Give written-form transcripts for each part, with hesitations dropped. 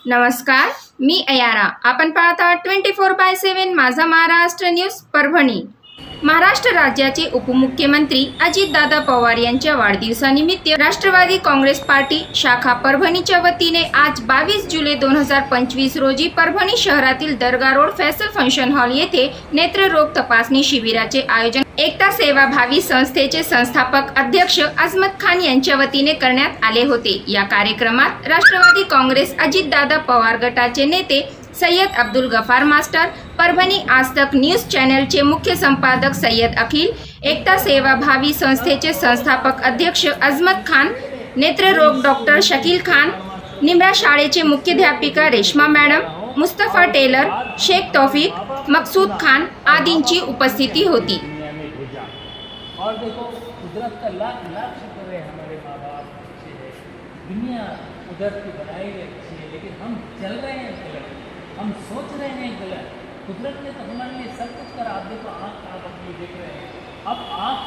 नमस्कार, मी अयारा. आपण पाहता 24/7 माझा महाराष्ट्र न्यूज परभणी. महाराष्ट्र राज्याचे उपमुख्यमंत्री अजितदादा पवार यांच्या वाढदिवसानिमित्त राष्ट्रवादी काँग्रेस पार्टी शाखा परभणीच्या वतीने आज 22 जुलै 2025 रोजी परभणी शहरातील दर्गा रोड फैसल फंक्शन हॉल येथे नेत्ररोग तपासणी शिबिराचे आयोजन एकता सेवा भावी संस्थेचे संस्थापक अध्यक्ष अजमत खान यांच्या वतीने करण्यात आले होते. या कार्यक्रमात राष्ट्रवादी काँग्रेस अजितदादा पवार गटाचे नेते सय्यद अब्दुल गफार मास्टर, परभणी आज तक न्यूज चॅनलचे मुख्य संपादक सय्यद अखिल, एकता सेवा भावी संस्थेचे संस्थापक अध्यक्ष अजमत खान, नेत्ररोग डॉक्टर शकील खान, निमरा शाळेचे मुख्याध्यापिका रेश्मा मॅडम, मुस्तफा टेलर, शेख तौफिक, मकसूद खान आदींची उपस्थिती होती. और देखो कुदरत का लाख लाख शुक्र है, हमारे माँ बाप अच्छे हैं, दुनिया कुदरत की बनाई हुई अच्छी है, लेकिन हम चल रहे हैं गलत, हम सोच रहे हैं गलत. कुदरत ने तो हमारे लिए सब कुछ करा. आप देखो आँख आप अपनी देख रहे हैं, अब आँख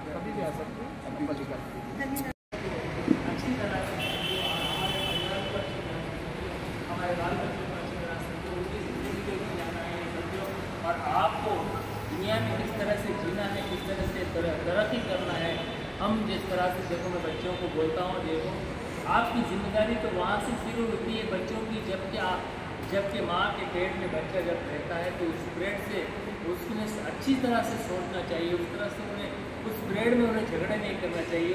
कभी भी आ सकते हैं. और आपको दुनिया में किस तरह से जीना है, किस तरह से तरक्की करना है. हम जिस तरह से देखो, मैं बच्चों को बोलता हूँ, देखो आपकी जिम्मेदारी तो वहाँ से शुरू होती है बच्चों की, जबकि माँ के पेट में बच्चा जब रहता है तो उस पीरियड से उसमें अच्छी तरह से सोचना चाहिए. उस तरह से उन्हें उस पीरियड में उन्हें झगड़ा नहीं करना चाहिए.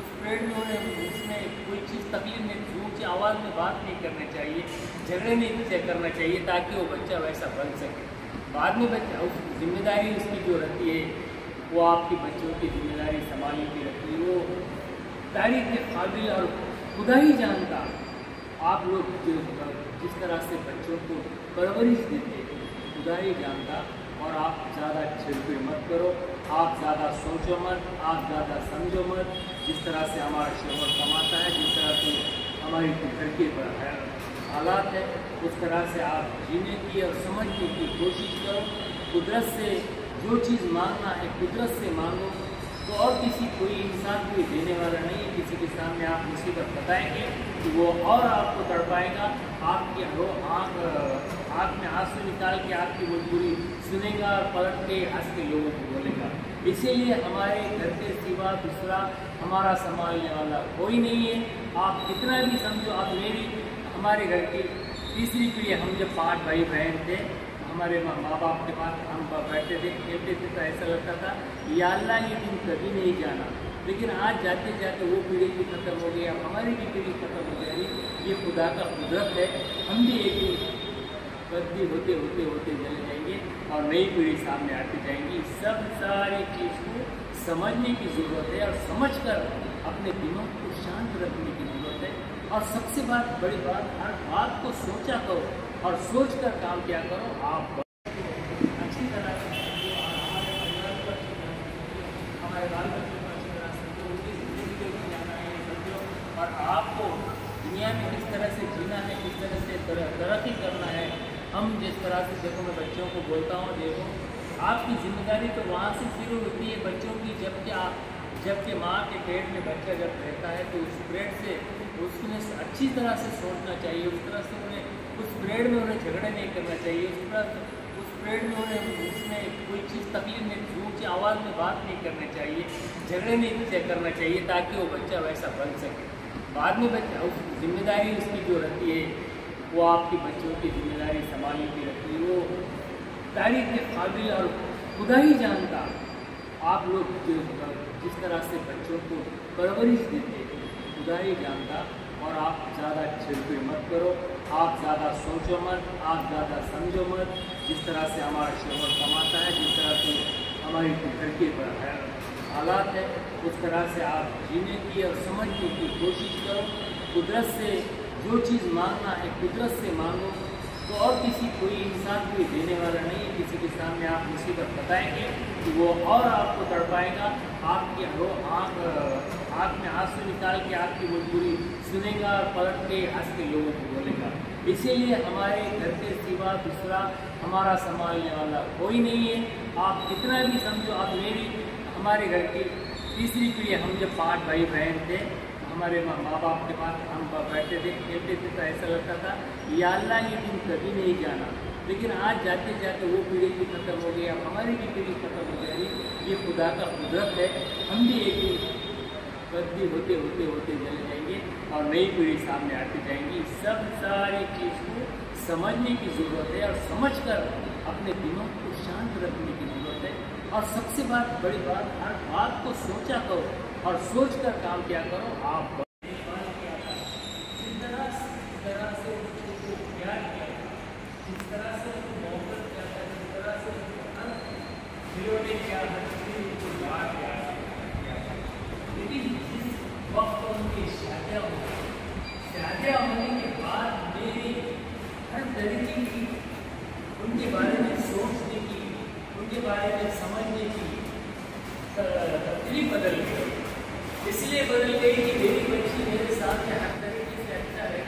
उस पीरियड में उन्हें उसमें कोई चीज़ तकलीफ नहीं, ऊँची आवाज़ में बात नहीं करनी चाहिए, झगड़े नहीं करना चाहिए, ताकि वो बच्चा वैसा बन सके. बाद में बच्चा उस जिम्मेदारी उसकी जो रहती है, वो आपकी बच्चों की जिम्मेदारी संभालने की रहती है. वो तारीफ के काबिल और खुदा ही जानता आप लोग जिस तरह से बच्चों को परवरिश देते, खुदा ही जानता. और आप ज़्यादा छिड़के मत करो, आप ज़्यादा सोचो मत, आप ज़्यादा समझो मत. जिस तरह से हमारा शोहर कमाता है, जिस तरह से हमारी घर के हालात है, उस तरह से आप जीने की और समझने की कोशिश करो. कुदरत से जो चीज़ मांगना है कुदरत से मांगो. तो और कोई इंसान कोई देने वाला नहीं है. किसी के सामने आप मुसीबत बताएंगे तो वो और आपको तड़पाएगा, आपकी आँख में आंसू निकाल के आपकी मजबूरी सुनेगा और पलट के हंस के लोगों को बोलेगा. इसीलिए हमारे घर के सिवा दूसरा हमारा संभालने वाला कोई नहीं है. आप कितना भी समझो. अब हमारे घर की तीसरी पीढ़ी, हम जब 5 भाई बहन थे, हमारे माँ बाप के पास हम बैठते थे, खेलते थे, तो ऐसा लगता था या अल्लाह ये दिन कभी नहीं जाना. लेकिन आज जाते जाते वो पीढ़ी भी खत्म हो गई, अब हमारी भी पीढ़ी खत्म हो जाएगी. ये खुदा का कुदरत है. हम भी एक दिन बदली होते होते होते चले जाएंगे और नई पीढ़ी सामने आती जाएंगी. सब सारी चीज़ को समझने की ज़रूरत है और समझकर अपने दिमाग को शांत रखने की ज़रूरत है. और सबसे बड़ी बात, हर बात को सोचा करो और सोचकर काम किया करो. आप अच्छी तरह से हमारे बाल बच्चों को अच्छी तरह से उनकी जिंदगी को जाना है समझो. और आपको दुनिया में किस तरह से जीना है, किस तरह से तरक्की करना है. हम जिस तरह से देखो, मैं बच्चों को बोलता हूँ, देखो आपकी जिम्मेदारी तो वहाँ से शुरू होती है बच्चों की, जबकि माँ के पेट में बच्चा जब रहता है तो उस पीरियड से उसमें अच्छी तरह से सोचना चाहिए, उस तरह से उन्हें उस पीरियड में उन्हें झगड़े नहीं करना चाहिए, उस पीरियड में उन्हें उसमें कोई चीज़ तकलीफ नहीं, ऊँची आवाज़ में बात नहीं करनी चाहिए, झगड़े नहीं करना चाहिए, ताकि वो बच्चा वैसा बन सके। बाद में बच्चा उस जिम्मेदारी उसकी जो रहती है वो आपकी बच्चों की जिम्मेदारी संभालने की रहती है, वो तारीफ के काबिल और खुदा ही जानता आप लोग जिस तरह से बच्चों को परवरिश देते खुदा ही जानता। और आप ज़्यादा छिड़के मत करो, आप ज़्यादा सोचो मत, आप ज़्यादा समझो मत। जिस तरह से हमारा शोहर कमाता है, जिस तरह से हमारी घर के हालात है, उस तरह से आप जीने की और समझने की कोशिश करो। कुदरत से जो चीज़ मांगना है कुदरत से मांगो, तो और कोई इंसान कोई देने वाला नहीं है। किसी के सामने आप मुसीबत बताएंगे तो वो और आपको तड़पाएगा, आपकी आँख में आंसू निकाल के आपकी मजबूरी सुनेगा और पलट के हंस के लोगों को बोलेगा। इसीलिए हमारे घर के सिवा दूसरा हमारा संभालने वाला कोई नहीं है। आप कितना भी समझो, आप हमारे घर की तीसरी पीढ़ी, हम जब 5 भाई बहन थे, हमारे माँ बाप के पास हम बैठते थे, खेलते थे, तो ऐसा लगता था या अल्लाह ये दिन कभी नहीं जाना। लेकिन आज जाते जाते वो पीढ़ी भी खत्म हो गई, अब हमारी भी पीढ़ी खत्म हो जाएगी। ये खुदा का कुदरत है, हम भी एक दिन बदली होते होते होते चले जाएंगे और नई पीढ़ी सामने आती जाएंगी। सब सारी चीज़ को समझने की ज़रूरत है और समझकर अपने दिमाग को शांत रखने की ज़रूरत है। और सबसे बड़ी बात, हर बात को सोचा करो और सोचकर काम किया करो। आप जिस तरह से उनको प्यार किया, जिस तरह से उनको मोहब्बत किया था, जिस तरह से खिलौने किया था, उनको याद किया था। लेकिन जिस वक्त उनकी शादियाँ होने के बाद मेरी हर तरीके की उनके बारे में सोचने की, उनके बारे में समझने की तकलीफ बदल गई। इसलिए बदल गई कि मेरी बच्ची मेरे साथ में हर तरीके से अच्छा रहे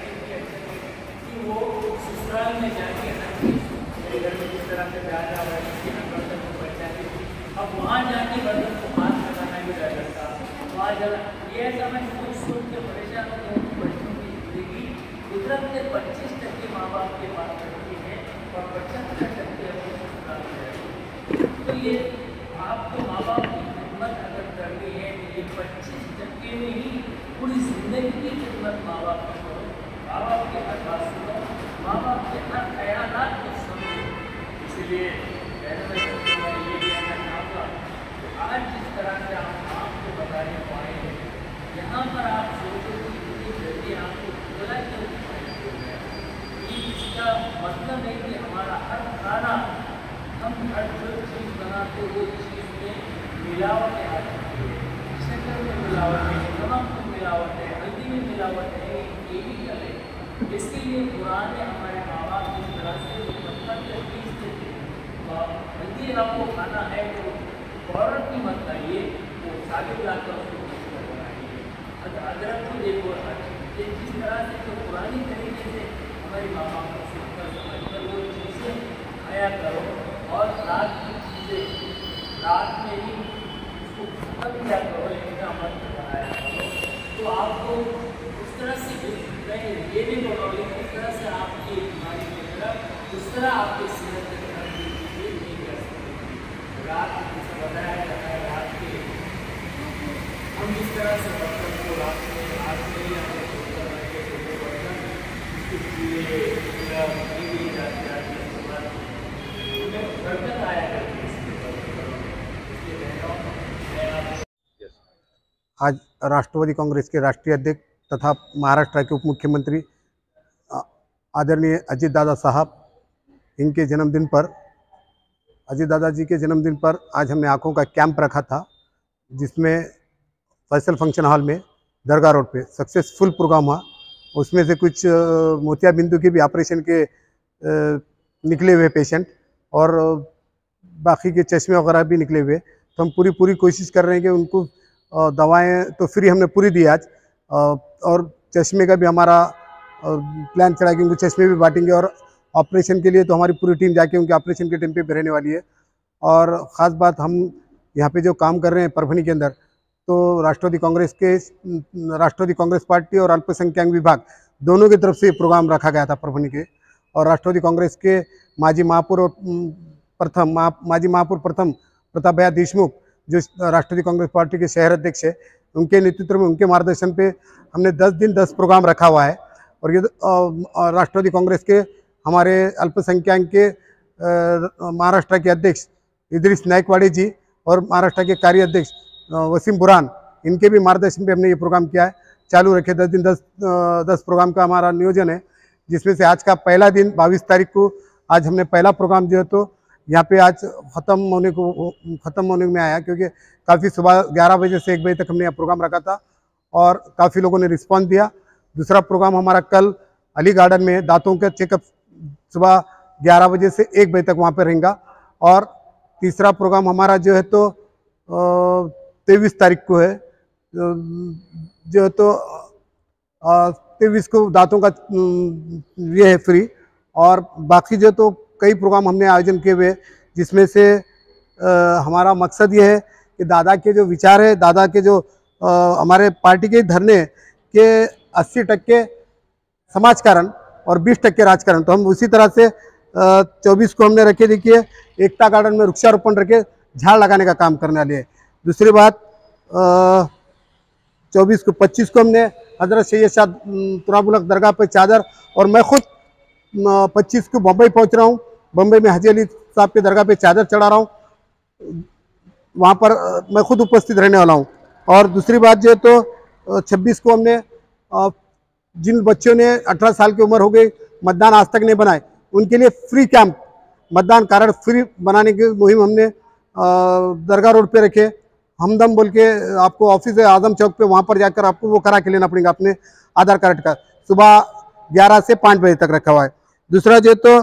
कि वो ससुराल में जाके हर चीज़ मेरे घर में जिस तरह से प्यार आ रहा है उसके हर बर्तन को बचाती थी, अब वहाँ जाके बर्तन को हाथ लगाना भी डर लगता। वहाँ जाना ये ऐसा मैं सोच के परेशान हो गया कि बच्चों की जिंदगी कुदरत के 25% माँ बाप के पास रहती है और 75% अपने ससुराल में रहती है। तो ये आपको माँ बाप की खिदमत अगर करनी है तो ये 25% में ही पूरी जिंदगी की खिदमत माँ बाप की करो। माँ बाप के हर बात सुनो, माँ बाप के हर ख्यालात को समझो। इसलिए मैं ये कहना चाहूँगा कि आज जिस तरह से हम आपको बताने पाए हैं, यहाँ पर आप सोचो कि इतनी जल्दी आपको खुला क्यों दिखाई दे रहा है। इसका मतलब है कि हमारा हर खाना, हम हर जो चीज़ बनाते वो चीज़ में मिलावटें आ जाती है, शक्कर में मिलावट है, नमक में मिलावट है, हल्दी में मिलावट है, केमिकल है। इसके लिए पुराने हमारे माँ बाप जिस तरह से पत्थर के पीसते थे, हल्दी आपको खाना है तो पाउडर की मत खाइए, वो साबित लाकर उसको मिक्सर बनाइए। अदरक को देखो, जिस तरह से तो पुरानी तरीके से हमारी माँ बाप को सीखकर समझकर वो चीज़ें खाया करो। और रात की चीज़ें रात में ही उसको खत्म किया करो, लेकिन मत बनाया करो। तो आपको उस तरह से ये भी बोलो, लेकिन उस तरह से आपकी बीमारी की तरफ उस तरह आपके सेहत की तरफ चीज़ें नहीं कर सकते। रात जैसे बताया जाता है, रात के हम जिस तरह से बर्तन को रात में ही हमें सोचकर रखे तो वो बर्तन उसके लिए बरकत आया करती है। आज राष्ट्रवादी कांग्रेस के राष्ट्रीय अध्यक्ष तथा महाराष्ट्र के उप मुख्यमंत्री आदरणीय अजीत दादा साहब, इनके जन्मदिन पर, अजीत दादा जी के जन्मदिन पर आज हमने आँखों का कैंप रखा था, जिसमें फैसल फंक्शन हॉल में दरगाह रोड पे सक्सेसफुल प्रोग्राम हुआ। उसमें से कुछ मोतियाबिंदु के भी ऑपरेशन के निकले हुए पेशेंट और बाकी के चश्मे वगैरह भी निकले हुए। तो हम पूरी कोशिश कर रहे हैं कि उनको दवाएं तो फ्री हमने पूरी दी आज, और चश्मे का भी हमारा प्लान चला कि उनको चश्मे भी बांटेंगे। और ऑपरेशन के लिए तो हमारी पूरी टीम जाके उनके ऑपरेशन के टाइम पे रहने वाली है। और ख़ास बात हम यहाँ पे जो काम कर रहे हैं परभणी के अंदर, तो राष्ट्रवादी कांग्रेस पार्टी और अल्पसंख्यक विभाग दोनों की तरफ से ये प्रोग्राम रखा गया था परभणी के। और राष्ट्रवादी कांग्रेस के माजी महापौर प्रथम प्रताप भैया देशमुख, जो राष्ट्रवादी कांग्रेस पार्टी के शहर अध्यक्ष है, उनके नेतृत्व में, उनके मार्गदर्शन पे हमने 10 दिन 10 प्रोग्राम रखा हुआ है। और ये राष्ट्रवादी कांग्रेस के हमारे अल्पसंख्यक के महाराष्ट्र के अध्यक्ष इदरीस नायकवाड़े जी और महाराष्ट्र के कार्य अध्यक्ष वसीम बुरहान, इनके भी मार्गदर्शन पे हमने ये प्रोग्राम किया है। चालू रखे 10 दिन 10 प्रोग्राम का हमारा नियोजन है, जिसमें से आज का पहला दिन 22 तारीख को आज हमने पहला प्रोग्राम जो है तो यहाँ पे आज ख़त्म होने में आया, क्योंकि काफ़ी सुबह 11 बजे से 1 बजे तक हमने यह प्रोग्राम रखा था और काफ़ी लोगों ने रिस्पॉन्स दिया। दूसरा प्रोग्राम हमारा कल अली गार्डन में दांतों का चेकअप सुबह 11 बजे से 1 बजे तक वहाँ पर रहेगा। और तीसरा प्रोग्राम हमारा जो है तो 23 तारीख को है, जो है तो 23 को दांतों का ये है फ्री। और बाकी जो तो कई प्रोग्राम हमने आयोजन किए हुए, जिसमें से हमारा मकसद ये है कि दादा के जो विचार है, दादा के जो हमारे पार्टी के धरने के 80% समाजकारण और 20% राजकारण, तो हम उसी तरह से 24 को हमने रखे, देखिए एकता गार्डन में वृक्षारोपण रखे झाड़ लगाने का काम करने वाले हैं। दूसरी बात 25 को हमने हजरत सैयद शाह तुराबुलक दरगाह पर चादर, और मैं खुद 25 को बम्बई पहुंच रहा हूं। बम्बई में हाजी अली साहब के दरगाह पे चादर चढ़ा रहा हूं, वहां पर मैं खुद उपस्थित रहने वाला हूं। और दूसरी बात जो है तो 26 को हमने जिन बच्चों ने 18 साल की उम्र हो गई, मतदान आज तक नहीं बनाए, उनके लिए फ्री कैंप, मतदान कार्ड फ्री बनाने की मुहिम हमने दरगाह रोड पे रखे। हमदम बोल के आपको ऑफिस है आजम चौक पे, वहाँ पर जाकर आपको वो करा के लेना पड़ेगा अपने आधार कार्ड का। सुबह 11 से 5 बजे तक रखा हुआ है। दूसरा जो तो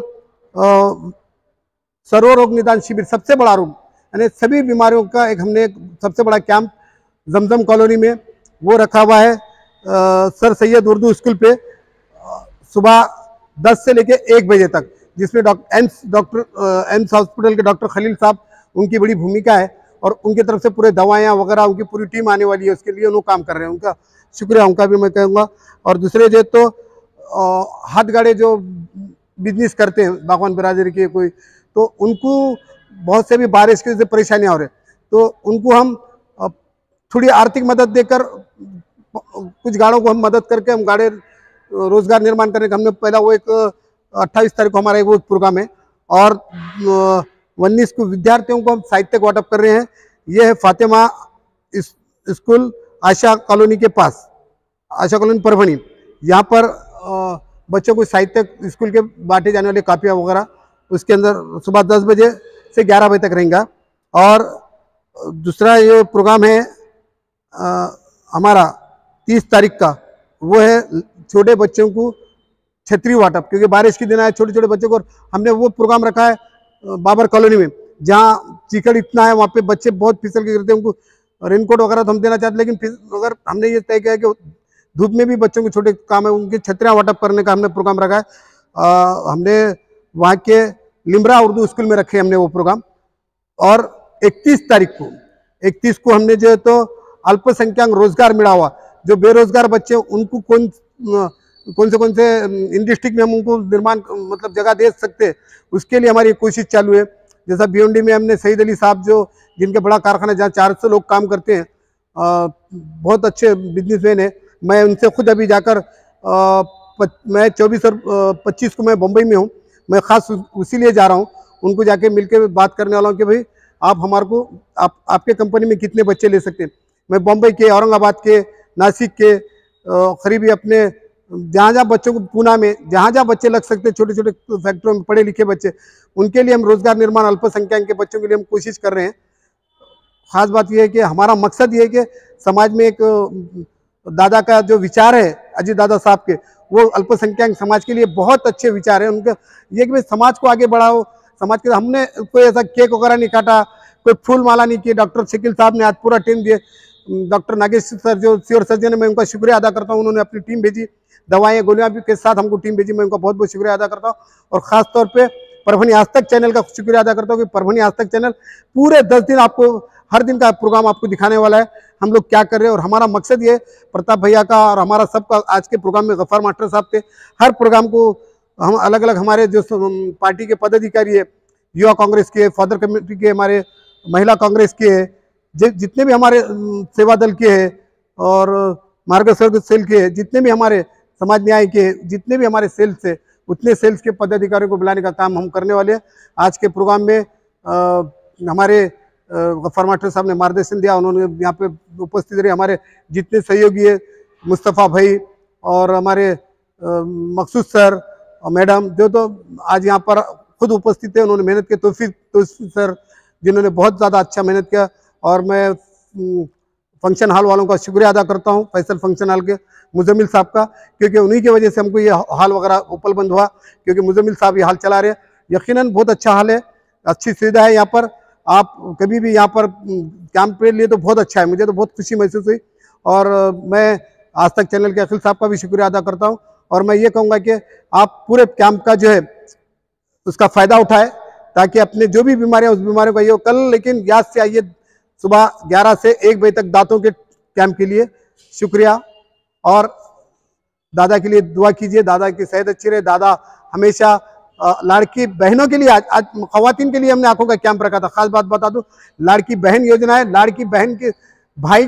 सर्वरोग निदान शिविर, सबसे बड़ा रोग यानी सभी बीमारियों का एक हमने सबसे बड़ा कैंप जमजम कॉलोनी में वो रखा हुआ है, सर सैयद उर्दू स्कूल पे, सुबह 10 से लेके 1 बजे तक, जिसमें एम्स हॉस्पिटल के डॉक्टर खलील साहब, उनकी बड़ी भूमिका है और उनकी तरफ से पूरे दवाएं वगैरह उनकी पूरी टीम आने वाली है, उसके लिए उन्होंने काम कर रहे हैं, उनका शुक्रिया, उनका भी मैं कहूँगा। और दूसरे जो तो हाथ गाड़े जो बिजनेस करते हैं बागवान बिरादरी के कोई, तो उनको बहुत से भी बारिश की परेशानियाँ हो रही, तो उनको हम थोड़ी आर्थिक मदद देकर, कुछ गाड़ों को हम मदद करके हम गाड़े रोजगार निर्माण करने का हमने पहला वो एक 28 तारीख को हमारा एक वो प्रोग्राम है। और 19 को विद्यार्थियों को हम साहित्य वाटप कर रहे हैं। ये है फातिमा स्कूल आशा कॉलोनी के पास, आशा कॉलोनी परभणी, यहाँ पर बच्चों को साहित्य स्कूल के बांटे जाने वाले कापियाँ वगैरह, उसके अंदर सुबह 10 बजे से 11 बजे तक रहेगा। और दूसरा ये प्रोग्राम है हमारा 30 तारीख का, वो है छोटे बच्चों को छतरी वाटप, क्योंकि बारिश के दिन आए छोटे छोटे बच्चों को, हमने वो प्रोग्राम रखा है बाबर कॉलोनी में, जहाँ चीकड़ इतना है, वहाँ पे बच्चे बहुत फिसल के गिरते हैं, उनको रेनकोट वगैरह तो हम देना चाहते, लेकिन अगर हमने ये तय किया कि धूप में भी बच्चों के छोटे काम है, उनकी छतरियाँ वाटप करने का हमने प्रोग्राम रखा है। हमने वहाँ के लिमरा उर्दू स्कूल में रखे हमने वो प्रोग्राम। और 31 को हमने जो है तो अल्पसंख्यक रोजगार मिला हुआ, जो बेरोजगार बच्चे, उनको कौन से इन डिस्ट्रिक्ट में हम उनको निर्माण मतलब जगह दे सकते हैं, उसके लिए हमारी कोशिश चालू है। जैसा भिवंडी में हमने सईद अली साहब, जो जिनके बड़ा कारखाना जहाँ 400 लोग काम करते हैं, बहुत अच्छे बिजनेसमैन है, मैं उनसे खुद अभी जाकर मैं 24 और 25 को मैं बम्बई में हूँ, मैं ख़ास उसीलिए जा रहा हूँ, उनको जाके मिलकर बात करने वाला हूँ कि भाई आप हमारे को आपके कंपनी में कितने बच्चे ले सकते हैं। मैं बम्बई के, औरंगाबाद के, नासिक के, करीबी अपने जहाँ बच्चों को, पूना में जहाँ बच्चे लग सकते हैं, छोटे छोटे फैक्ट्रियों में पढ़े लिखे बच्चे, उनके लिए हम रोजगार निर्माण अल्पसंख्यक के बच्चों के लिए हम कोशिश कर रहे हैं। खास बात यह है कि हमारा मकसद ये है कि समाज में एक दादा का जो विचार है, अजीत दादा साहब के, वो अल्पसंख्यक समाज के लिए बहुत अच्छे विचार है उनके, ये कि भाई समाज को आगे बढ़ाओ। समाज के हमने कोई ऐसा केक वगैरह नहीं काटा, कोई फूल माला नहीं की। डॉक्टर शकील साहब ने आज पूरा टीम दिए, डॉक्टर नागेश सर जो सीवर सर्जन है, मैं उनका शुक्रिया अदा करता हूँ, उन्होंने अपनी टीम भेजी, दवाएं गोलियां भी के साथ हमको टीम भेजी, मैं उनका बहुत बहुत शुक्रिया अदा करता हूँ। और ख़ास तौर पे परभनी आज तक चैनल का शुक्रिया अदा करता हूँ कि परभनी आज तक चैनल पूरे 10 दिन आपको हर दिन का प्रोग्राम आपको दिखाने वाला है, हम लोग क्या कर रहे हैं। और हमारा मकसद ये प्रताप भैया का और हमारा सबका आज के प्रोग्राम में गफ्फार मास्टर साहब थे, हर प्रोग्राम को हम अलग अलग हमारे जो पार्टी के पदाधिकारी है, युवा कांग्रेस के, फादर कमेटी के, हमारे महिला कांग्रेस के, जितने भी हमारे सेवा दल के हैं और मार्गदर्शक सेल के, जितने भी हमारे समाज न्याय के जितने भी हमारे सेल्स है, उतने सेल्स के पदाधिकारियों को बुलाने का काम हम करने वाले हैं। आज के प्रोग्राम में हमारे गफ्फार मास्टर साहब ने मार्गदर्शन दिया, उन्होंने यहाँ पे उपस्थित रहे हमारे जितने सहयोगी है, मुस्तफ़ा भाई और हमारे मकसूद सर और मैडम जो तो आज यहाँ पर खुद उपस्थित है, उन्होंने मेहनत की, तौफीक सर जिन्होंने बहुत ज़्यादा अच्छा मेहनत किया। और मैं फंक्शन हॉल वालों का शुक्रिया अदा करता हूँ, फैसल फंक्शन हॉल के मुजम्मिल साहब का, क्योंकि उन्हीं की वजह से हमको ये हॉल वगैरह उपलब्ध हुआ, क्योंकि मुजम्मिल साहब ये हॉल चला रहे हैं। यकीनन बहुत अच्छा हॉल है, अच्छी सुविधा है यहाँ पर, आप कभी भी यहाँ पर कैंप के लिए तो बहुत अच्छा है, मुझे तो बहुत खुशी महसूस हुई। और मैं आज तक चैनल के अखिल साहब का भी शुक्रिया अदा करता हूँ। और मैं ये कहूँगा कि आप पूरे कैंप का जो है उसका फ़ायदा उठाए, ताकि अपने जो भी बीमारियाँ उस बीमारियों का ये कल, लेकिन याद से आइए सुबह 11 से 1 बजे तक दांतों के कैंप के लिए। शुक्रिया। और दादा के लिए दुआ कीजिए, दादा की सेहत अच्छी रहे। दादा हमेशा लड़की बहनों के लिए, आज खवातीन के लिए हमने आंखों का कैंप रखा था। खास बात बता दूं, लड़की बहन योजना है, लड़की बहन के भाई,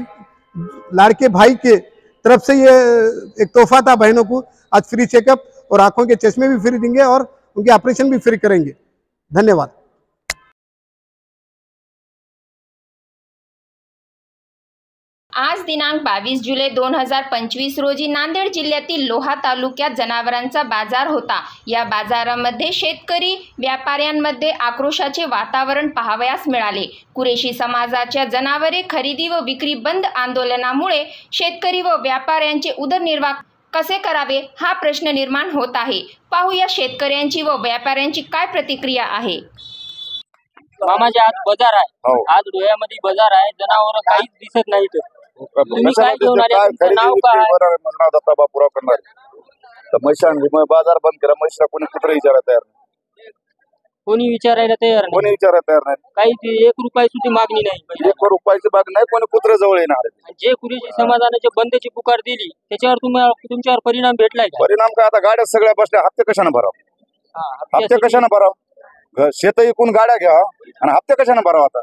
लड़के भाई के तरफ से ये एक तोहफा था बहनों को। आज फ्री चेकअप और आंखों के चश्मे भी फ्री देंगे और उनके ऑपरेशन भी फ्री करेंगे। धन्यवाद। आज दिनांक 22 जुलै 2025 रोजी नांदेड जिल्ह्यातील लोहा तालुक्यात जनावरांचा बाजार होता। या बाजारामध्ये शेतकरी व्यापाऱ्यांमध्ये आक्रोशाचे वातावरण पाहावयास मिळाले। कुरेशी समाजाच्या जनावरे खरेदी व विक्री बंद आंदोलनामुळे शेतकरी व व्यापाऱ्यांचे उदरनिर्वाह कसे करावे हा प्रश्न निर्माण होत आहे। पाहूया शेतकऱ्यांची व व्यापाऱ्यांची काय प्रतिक्रिया आहे। मामाच्या आज बाजार आहे, आज डोळ्यामध्ये बाजार आहे, जनावर काहीच दिसत नाहीत। तुम्ही काय घेऊन आले? तुमचं नाव काय? नाव दत्ता बापूराव करणार. तर म्हैसाण बाजार बंद केला, म्हैसला कोणी कुठे विचारायला तयार नाही, कोणी विचारायला तयार नाही, कोणी विचारायला तयार नाही, काही 1 रुपया सुद्धा मागणी नाही, 1 रुपयाची मागणी नाही, कोणी कुत्रे जवळ येणार. जे कुरेशी समाजाने जे बंदची पुकार दिली त्याच्यावर तुमच्यावर परिणाम भेटलाय का? परिणाम काय, आता गाड्या सगळ्या बसल्या, हप्ते कशाने भराव, हप्ते कशाने भराव, शेत इकून गाड्या घ्या आणि हप्ते कशाने भराव. आता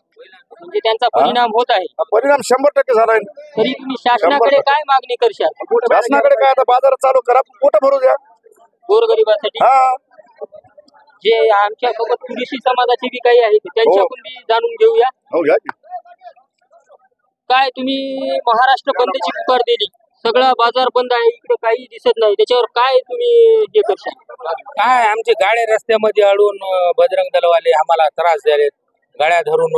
म्हणजे त्यांचा परिणाम होत आहे. परिणाम 100% झालाय. तरी तुम्ही शासनाकडे काय मागणी करशाल? शासनाकडे काय, आता बाजार चालू करा, पोट भरू द्या गोरगरिबासाठी. जे आमच्या सोबत कुरेशी समाजाचे बी काही आहेत त्यांच्याकडून बी जाणून घेऊया. हो घ्या. काय तुम्ही महाराष्ट्र बंदची पुकार दिली, सगळा बाजार बंद आहे, इकडे काही दिसत नाही, त्याच्यावर काय तुम्ही हे करशाल? काय आमचे गाड्या रस्त्यामध्ये अडून बजरंग दलवाले आम्हाला त्रास द्यालेत, गाड्या धरून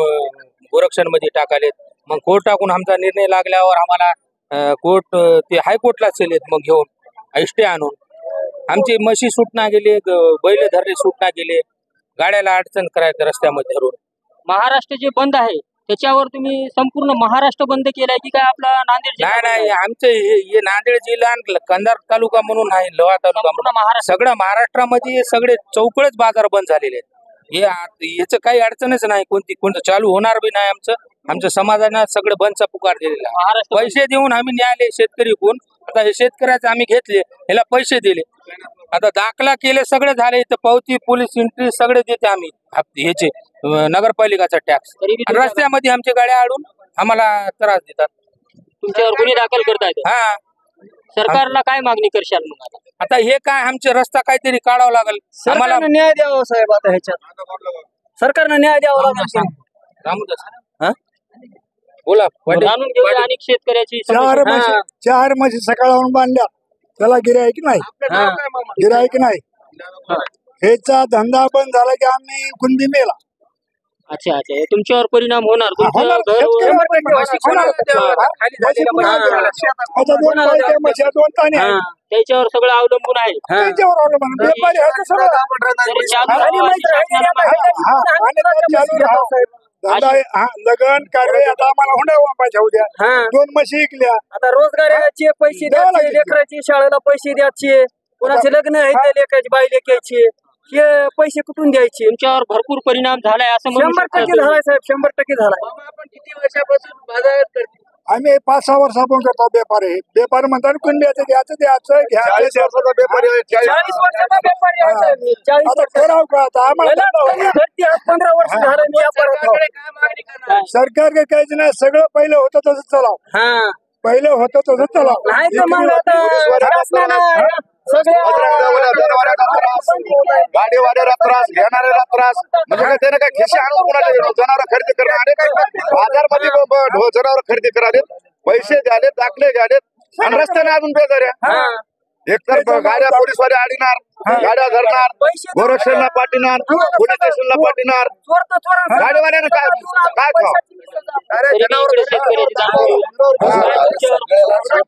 गोरक्षण मध्ये टाकालेत. मग कोर्टाकडून आमचा निर्णय लागल्यावर आम्हाला कोर्ट ते हायकोर्टला चलेत, मग घेऊन इष्टे आणून आमची म्हशी सुटना गेले, बैल धरले सुटना गेले, गाड्याला अडचण करायचं रस्त्यामध्ये धरून. महाराष्ट्र जे बंद आहे त्याच्यावर तुम्ही संपूर्ण महाराष्ट्र बंद केलाय की काय आपला नांदेड जिल्हा? नाही, आमचं हे नांदेड जिल्हा कंधार तालुका म्हणून आहे, लोहा तालुका म्हणून सगळं महाराष्ट्रामध्ये सगळे चौकळच बाजार बंद झालेले आहेत. याचं काही अडचणच नाही, कोणतं चालू होणार बी नाही. आमच्या समाजानं सगळं बंदचा पुकार दिलेला आहे. पैसे देऊन आम्ही न्यायालय शेतकरी कोण, आता हे शेतकऱ्याचे आम्ही घेतले, ह्याला पैसे दिले, आता दाखला केले, सगळे झाले, तर पावती पोलीस एंट्री सगळे देते आम्ही, ह्याचे नगरपालिकाचा टॅक्स. रस्त्यामध्ये आमच्या गाड्या आडून आम्हाला त्रास देतात. तुमच्यावर गुन्हे दाखल करतायत? हा. सरकारला काय मागणी करशाल मग? आता हे काय, आमचे रस्ता काहीतरी काढावा लागेल, आम्हाला न्याय द्यावा साहेब. आता ह्याच्यात सरकारनं न्याय द्यावा लागेल. बोला. जाणून घेऊया अनेक शेतकऱ्याची. 4 म्हशी सकाळून बांधल्या, त्याला गिऱ्हाईक नाही, गिऱ्हाईक नाही. ह्याचा धंदा बंद झाला की आम्ही कुणबी मेला. अच्छा, तुमच्यावर परिणाम होणार. त्याच्यावर सगळं अवलंबून आहे. लगन कार्य आता आम्हाला हुंडा वापायच्या उद्या 2 म्हशी विकल्या, आता रोजगाराचे पैसे द्यायचे, लेकराची शाळेला पैसे द्यायचे, कोणाचे लग्न आहे त्या लेकराची बाई लेकायची, हे पैसे कुठून द्यायचे? तुमच्यावर भरपूर परिणाम झालाय असं म्हणू 100% शकता तुम्ही. झालाय साहेब, 100% झालाय. आपण किती वर्षापासून बाजार करतो? आम्ही 5-6 वर्षापासून करतो व्यापार. हे व्यापार म्हणतात कुंड्याचं घ्यायचं 40 वर्षाचा व्यापारी आहे, 40 वर्षाचा व्यापारी आहे साहेब मी. 40 आता वर्ष. करावं का आता आम्हाला याला भरती आज 15 वर्ष झालं मी व्यापारात आहो. सरकारकडे काय मागणी करणार? सरकार काहीच नाही, सगळं पहिलं होतं तसंच चलाव. हा पहिलं होतं तसंच चलाव. नाही तर मग आता शासनानं गाडीवाल्याला त्रास, घेणाऱ्याला त्रास, म्हणजे काय त्याने काय खिशी आणून कुणाला जनावर खरेदी करणं आणि काय बाजारमध्ये जनावर खरेदी करालेत, पैसे द्यालेत, दाखले घ्यालेत आणि रस्त्याने अजून बेजाऱ्या. एकतर गाड्या पोलीसवाले आडीणार, गाड्या धरणार, गोरक्षणला पाठीणार, पोलीस स्टेशनला पाठीणार. गाडीवाल्यानं काय खावं? तरी मी इकडे शेतकऱ्याची जाणून घेऊ.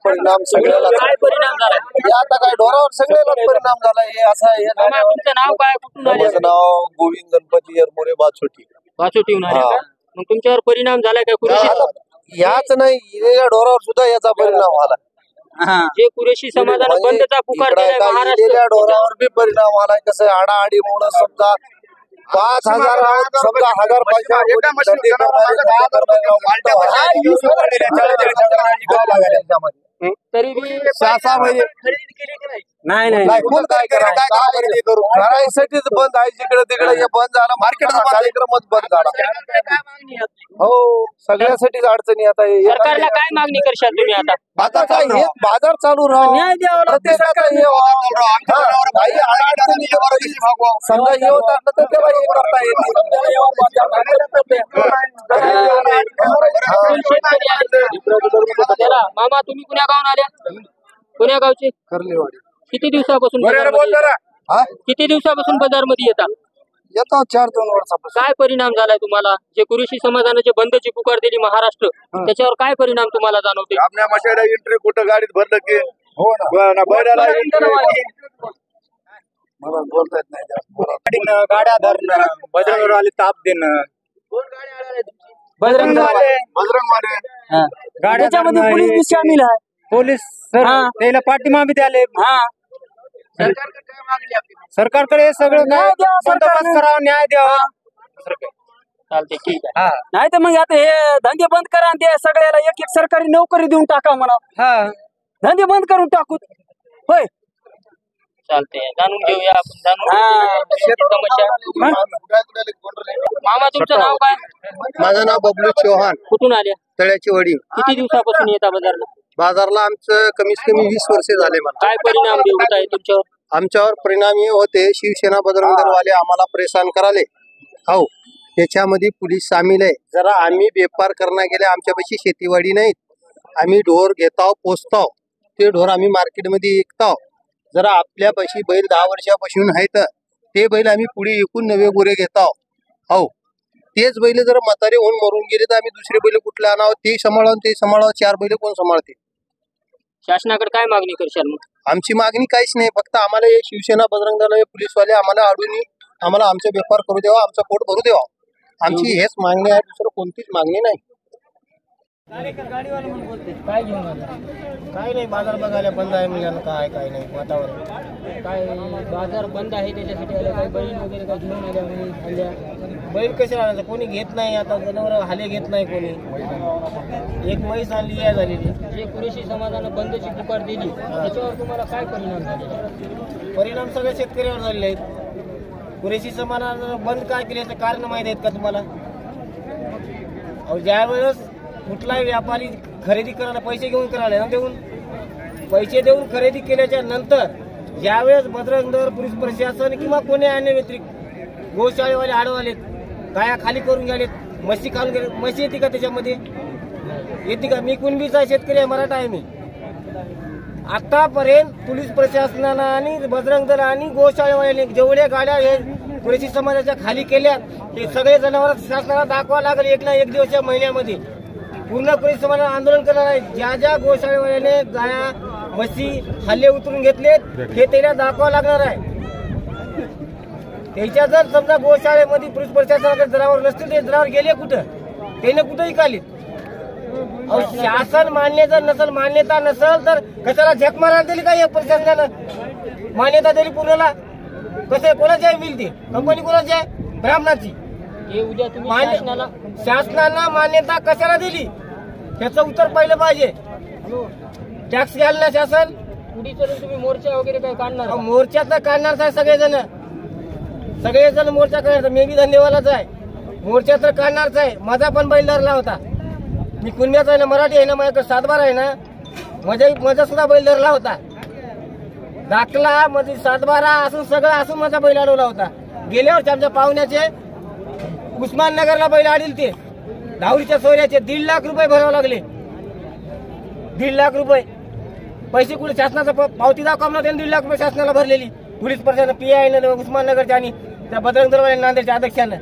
परिणाम सगळ्याला काय परिणाम झाला? आता काय ढोरावर सगळ्याला परिणाम झाला. हे असं आहे. मामा, तुमचं नाव काय, कुठून आले? माझं नाव गोविंद गणपती येरमोरे बाचोटी. वाचोटीहून आले का? मग तुमच्यावर परिणाम झालाय का कुरेशी? याच नाही, या ढोरावर सुद्धा याचा परिणाम झाला. जे कुरेशी समाजानं बंदचा पुकार दिलाय महाराष्ट्र, ढोरावर बी परिणाम आलाय. कसं आडाआडीमुळे समजा 5,000 समजा 1,000 पैसे तरी बी शासनामध्ये खरेदी केली की नाही? नाही कोण काय करू करायसाठीच बंद आहे. जिकडे तिकडे हे बंद झालं, मार्केट कार्यक्रमच बंद झाला. सरकारकडे काय मागणी आहे आपली? हो, सगळ्यासाठीच अडचणी आता हे. सरकारला काय मागणी करशाल तुम्ही आता? आता काय हे बाजार चालू राहू, न्याय द्यावा लागतो. प्रत्येकाचा हे काही अडचणी समजा हे होत असलं तर त्याला हे करता येते. चला, मामा तुम्ही कुण्या गावून आल्या? कुण्या गावचे? कर्लेवाडी. किती दिवसापासून बाजारमध्ये येता? किती दिवसापासून बाजारमध्ये येता? येतात 4-2 वर्षापासून. काय परिणाम झालाय तुम्हाला? जे कुरेशी समाजानं जे बंदची पुकार दिली महाराष्ट्र, त्याच्यावर काय परिणाम तुम्हाला जाणवते? आपल्या मशाला एंट्री कुठं गाडीत भरलं की हो ना, बैलाला entry. मला बोलता येत नाही जास्त. गाड्या धरणं, बजारवर आले ताप देणं, कोण गाडी आणायला तुमची? बजरंग बजरंगवाले त्याच्यामध्ये पोलीस बी सामील आहे. पोलीस त्याला पाठिंबा बी द्याले. सरकारकडे काय मागणी आपली? सरकारकडे सगळं बंदोबस्त करावा, न्याय द्यावा. चालते, ठीक आहे. नाही तर मग आता हे धंदे बंद करा आणि ते सगळ्याला एक सरकारी नोकरी देऊन टाका म्हणा. धंदे बंद करून टाकू. होय, चालते, जाणून घेऊया आपण. जाणून समस्या. मामा तुमचं नाव काय? माझं नाव बबलू चौहान, कुठून आल्या? तळ्याची वडी. किती दिवसापासून येता बाजारला? बाजारला आमचं कमीत कमी 20 वर्षे झाले. मला काय परिणाम होत आहे तुमच्यावर? आमच्यावर परिणाम हे होते, शिवसेना बजरंग दलवाले आम्हाला परेशान कराले. हो, त्याच्यामध्ये पोलीस सामील आहे. जरा आम्ही व्यापार करणं गेले, आमच्यापाशी शेतीवाडी नाहीत. आम्ही ढोर घेताव, पोचताव. ते ढोर आम्ही मार्केटमध्ये विकताव. जरा आपल्यापाशी बैल 10 वर्षापासून आहेत, ते बैल आम्ही पुढे विकून नवे गोरे घेताव. हो, तेच बैल जर म्हातारे होऊन मरून गेले तर आम्ही दुसरे बैल कुठले आणावं? ते सांभाळावं 4 बैल कोण सांभाळते? शासनाकडे काय मागणी करशाल मग? आमची मागणी काहीच नाही, फक्त आम्हाला हे शिवसेना बजरंग दल पोलीसवाले आम्हाला अडून आम्हाला आमचा व्यापार करू द्यावा, आमचा पोट भरू द्यावा. आमची हेच मागणी आहे, दुसरं कोणतीच मागणी नाही. काय घेऊन आलं? काय नाही, बाजार बघायला बंद आहे म्हणजे काय नाही वातावरण. काय बाजार बंद आहे त्याच्यासाठी आल्या? काय बैल वगैरे काय घेऊन आल्या म्हणून आल्या? बैल कसे आणायचं? कोणी घेत नाही. आता जनावर हाले घेत नाही कोणी. एक म्हैस आणली आहे झालेली. जे कुरेशी समाजानं बंदची पुकार दिली त्याच्यावर तुम्हाला काय परिणाम झाले? परिणाम सगळ्या शेतकऱ्यावर झालेले आहेत. कुरेशी समाजानं बंद काय केले याचं कारण माहीत आहेत का तुम्हाला? ज्या वेळेस कुठलाही व्यापारी खरेदी करायला पैसे घेऊन करायला ना, देऊन पैसे देऊन खरेदी केल्याच्या नंतर ज्यावेळेस बजरंग दल, पोलीस प्रशासन किंवा कोणी अन्य व्यतिरिक्त गोशाळेवाले आडवालेत, गाया खाली करून गेलेत, म्हशी खाऊन गेलेत. म्हशी येते का त्याच्यामध्ये? येते का? मी कुणबीचा शेतकरी आहे, मराठा आहे मी. आतापर्यंत पोलीस प्रशासनानं आणि बजरंग दल आणि गोशाळेवाल्याने जेवढ्या गाड्या हे कुरेशी समाजाच्या खाली केल्या ते सगळे जनावर शासनाला दाखवा लागेल. एक ना एक दिवस या महिन्यामध्ये पूर्ण कुरेशी समाजाला आंदोलन करणार आहे. ज्या ज्या गोशाळेवाल्याने गाया म्हशी हल्ले उतरून घेतलेत हे त्याला दाखवा लागणार आहे. त्याच्या जर समजा गोशाळेमध्ये पोलीस प्रशासनाकडे जनावर नसतील, ते जनावर गेले कुठं? त्याने कुठंही काढले. शासन मान्यता नसल तर कशाला झक मारायला दिली का? या प्रशासनानं मान्यता दिली पूर्णला कसं कोणाची आहे मिल ती कंपनी कोणाची आहे ब्राह्मणाची हे उद्या तुम्ही शासनानं मान्यता कशाला दिली त्याचं उत्तर पहिलं पाहिजे टॅक्स घ्याल ना शासन पुढे चलून तुम्ही मोर्चा वगैरे काय काढणार मोर्चात तर काढणारच आहे सगळेजण मोर्चा काढणार मी बी धन्यवादच आहे मोर्चा तर काढणारच आहे माझा पण बैल धरला होता मी कुणब्याचा आहे ना मराठी आहे ना माझ्याकडे 7/12 आहे ना माझा सुद्धा बैल धरला होता दाखला मध्ये 7/12 असून सगळं असून माझा बैल अडवला होता गेल्यावर आमच्या पाहुण्याचे उस्माननगरला बैल अडील ते धावरीच्या सोयऱ्याचे 1.5 लाख रुपये भरावे लागले 1.5 लाख रुपये पैसे कुठे शासनाचा पावती दाखवा ना त्यांनी 1.5 लाख रुपये शासनाला भरलेली पोलीस प्रशासन PI उस्माननगरच्या आणि त्या बजरंग दरवाजा नांदेडच्या अध्यक्षानं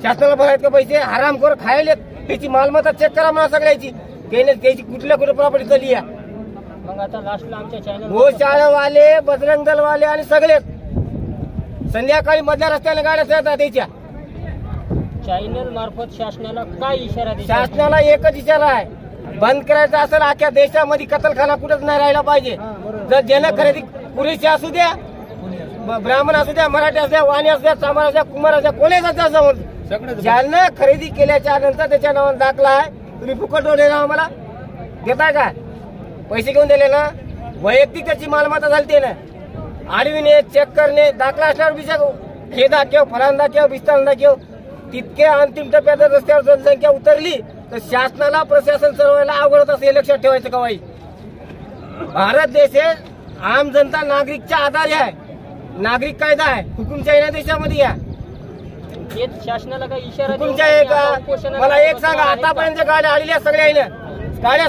शासनाला भरायचे का पैसे हरामखोर खायलेत त्याची मालमत्ता चेक करा म्हणा सगळ्याची त्याची कुठल्या प्रॉपर्टी चालली आहे मग आता लास्टला आमच्या चॅनल गोशाळावाले बजरंग दलवाले आणि सगळेच संध्याकाळी मधल्या रस्त्याने गाड्या येतात त्याच्या चॅनल मार्फत शासनाला काय इशारा शासनाला एकच इशारा आहे बंद करायचा असेल अख्ख्या देशामध्ये कत्तलखाना कुठंच नाही राहिला पाहिजे जर ज्यानं खरेदी पुरेशी असू द्या ब्राह्मण असू द्या मराठी असू द्या वाणी असू द्या चामार असू द्या कुमार असू द्या कोणी समोर ज्यानं खरेदी केल्याच्या नंतर त्याच्या नावाने दाखला आहे तुम्ही फुकट डोळे ना मला देताय का पैसे घेऊन दिले ना वैयक्तिक त्याची मालमत्ता झाली ना आडविणे चेक करणे दाखला असल्यावर विचार हे दाखव फलान दाखव विस्तार दाखव तितके अंतिम टप्प्यात रस्त्यावर जनसंख्या उतरली तर शासनाला प्रशासन चालवायला अवघड होत असं लक्षात ठेवायचं का बाई भारत देश हे आम जनता नागरिकच्या आधारे आहे नागरिक कायदा आहे हुकुमशाही देशामध्ये या शासनाला काही इशारा हुकुमशाही आहे का मला एक सांगा आतापर्यंत गाड्या आलेल्या सगळ्या गाड्या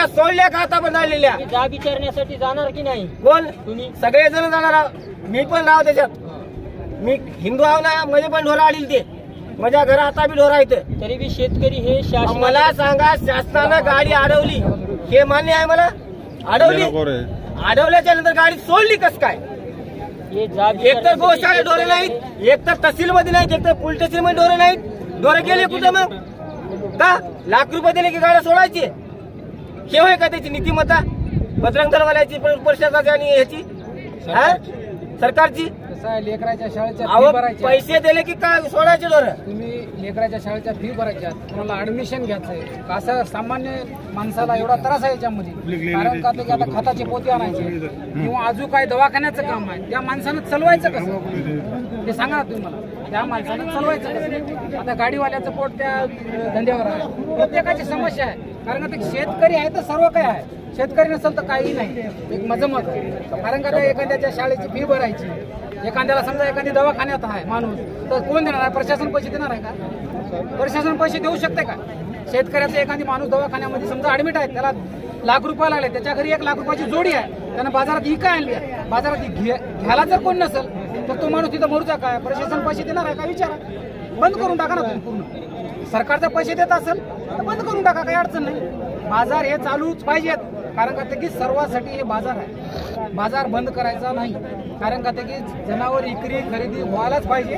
सोडल्या का आतापर्यंत आलेल्या जाब विचारण्यासाठी जाणार की नाही कोण तुम्ही सगळेजण जाणार मी पण राव त्याच्यात मी हिंदू आहो ना माझे पण ढोरा आलेली ते माझ्या घरा आता बी ढोरा येतं तरी बी शेतकरी हे शासन मला सांगा शासनानं गाडी अडवली हे मान्य आहे मला अडवल्याच्या नंतर गाडी सोडली कस काय एक तर गोशाळे ढोरे नाहीत एक तर तहसील मध्ये नाहीत एक तर पोलीस स्टेशन मध्ये ढोरे नाहीत ढोरे गेले कुठं मग का लाख रुपये दिले की गाड्या सोडायची हे होय का त्याची नीतिमत्ता बजरंग दलवाल्याची प्रशासनाची आणि ह्याची सरकारची लेकराच्या शाळेच्या पैसे दिले की काय सोडायचे ढोर तुम्ही लेकराच्या शाळेच्या फी भरायच्या तुम्हाला ऍडमिशन घ्यायचंय असं सामान्य माणसाला एवढा त्रास आहे याच्यामध्ये कारण का ते आता खताचे पोते आणायचे किंवा अजून काय दवाखान्याचं काम आहे त्या माणसानं चालवायचं कसं ते सांगा ना तुम्ही मला त्या माणसानं चालवायचं कसं आता गाडीवाल्याचं पोट त्या धंद्यावर आहे प्रत्येकाची समस्या आहे कारण का ते शेतकरी आहे तर सर्व काय आहे शेतकरी नसेल तर काही नाही एक माझं मत कारण का एखाद्याच्या शाळेची फी भरायची एखाद्याला समजा एखादी दवाखान्यात आहे माणूस तर कोण देणार आहे प्रशासन पैसे देणार आहे का प्रशासन पैसे देऊ शकते का शेतकऱ्याचा एखादी माणूस दवाखान्यामध्ये समजा ऍडमिट आहे त्याला लाख रुपये लागले त्याच्या घरी 1 लाख रुपयाची जोडी आहे त्यानं बाजारात ही काय आणली आहे बाजारात घ्यायला जर कोण नसेल तर तो माणूस तिथं मरूचा काय प्रशासन पैसे देणार आहे का विचारा बंद करून टाका ना तुम्ही पूर्ण सरकारचे पैसे देत असेल तर बंद करून टाका काही अडचण नाही बाजार हे चालूच पाहिजेत कारण का की सर्वांसाठी हे बाजार आहे बाजार बंद करायचा नाही कारण का की जनावर विक्री खरेदी व्हायलाच पाहिजे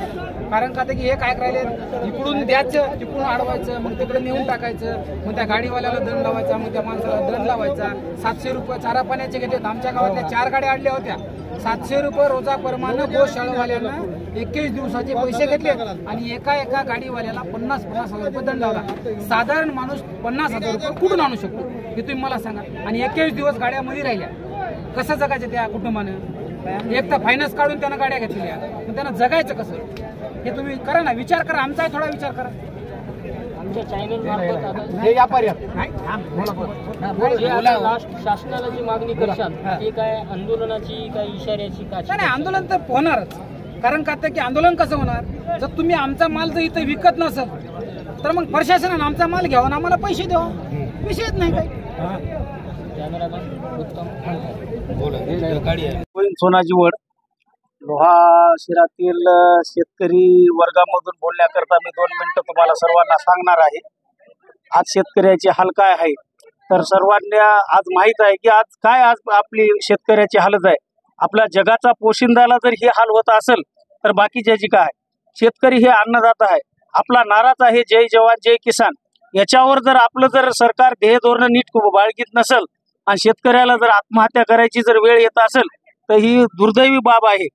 कारण का की हे काय राहिले इकडून द्यायचं तिकडून अडवायचं मग तिकडे नेऊन टाकायचं मग त्या गाडीवाल्याला दंड लावायचा मग त्या माणसाला दंड लावायचा 700 रुपये चारा पाण्याचे घेतात आमच्या गावातल्या 4 गाड्या आणल्या होत्या 700 रुपये रोजाप्रमाणे गोशाळावाल्यांना 21 दिवसाचे पैसे घेतले आणि एका गाडीवाल्याला 50,000 रुपये दंड लावला साधारण माणूस 50,000 रुपये कुठून आणू शकतो हे तुम्ही मला सांगा आणि 21 दिवस गाड्यामध्ये राहिल्या कसं जगायचं त्या कुटुंबानं एक तर फायनान्स काढून त्यानं गाड्या घेतलेल्या मग त्यांना जगायचं कसं हे तुम्ही करा ना विचार करा आमचाही थोडा विचार करा आमच्या चॅनल मार्फत हे व्यापारी शासनाला जी मागणी करशाल ती काय आंदोलनाची काय इशाऱ्याची काय नाही आंदोलन तर होणारच कारण का की आंदोलन कसं होणार जर तुम्ही आमचा माल जर इथं विकत नसेल तर मग प्रशासनानं आमचा माल घ्यावा आम्हाला पैसे द्यावा विषयच नाही काही सोनाजी वड लोहा शिरातील शेतकरी वर्गामधून बोलण्याकरता मी 2 मिनिटं तुम्हाला सर्वांना सांगणार आहे आज शेतकऱ्याची हाल काय आहे तर सर्वांना आज माहित आहे की आज आपली शेतकऱ्याची हालत आहे आपल्या जगाचा पोशिंदाला जर ही हाल होत असेल तर बाकीच्याची काय शेतकरी हे अन्नदाता आहे आपला नाराच आहे जय जवान जय किसान याच्यावर जर आपलं जर सरकार ध्येय धोरण नीट बाळगीत नसेल आणि शेतकऱ्याला जर आत्महत्या करायची जर वेळ येत असेल तर ही दुर्दैवी बाब आहे